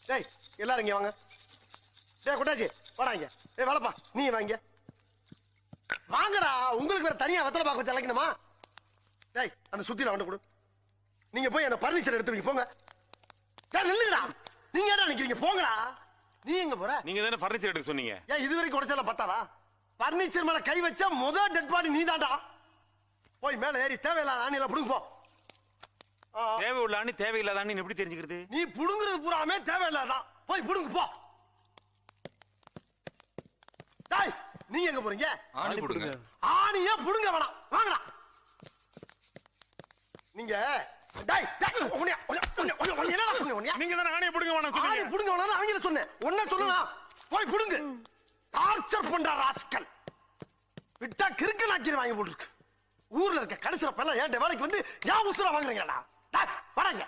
டேய் எல்லாரும் இங்க வாங்க. டேய் குட்டாச்சி வாடா இங்க. டேய் வாழப்பா நீ வாங்க. வாங்கடா, உங்களுக்கு வேற தனியா வெத்தலை பாக்க வச்சு அழைக்கணுமா? டேய் அந்த சுத்தில வந்து கொடு. நீங்க போய் அந்த பர்னிச்சர் எடுத்து வைங்க போங்க. டேய் நில்லுங்கடா. நீங்க ஏடா நிக்கிறீங்க? போங்கடா. நீ எங்க போற? நீங்க தானே பர்னிச்சர் எடுக்க சொன்னீங்க. ஏன் இது வரைக்கும் உடைச்சல பத்தாதா? பர்னிச்சர் மேல கை வச்சா முதல் டெட் பாடி நீ தான்டா. போய் மேல ஏறி தேவையில்லாத ஆணில புடுங்க போ. தேவை உள்ள ஆணி தேவையில்லாத ஆணி எப்படி தெரிஞ்சுக்கிறது? நீ புடுங்குறது பூராமே தேவையில்லாதான். போய் புடுங்க போ. டேய் நீங்க எங்க போறீங்க? ஆணி புடுங்க. ஆணியே புடுங்க வேணாம். வாங்கடா. நீங்க டேய் நீங்க தானே ஆணியை புடுங்க வேணாம் ஆணி சொன்னீங்க. புடுங்க வேணாம் அவங்கள சொன்னேன். ஒண்ணே சொல்லலாம். போய் புடுங்க. டார்ச்சர் பண்ற ராஸ்கல். விட்டா கிறுக்கு நாக்கிர வாங்கி போட்டுருக்கு. ஊர்ல இருக்க கடைசில பல்ல ஏன் வேலைக்கு வந்து ஏன் உசுர வாங்குறீங்களா? டேய் வராங்க.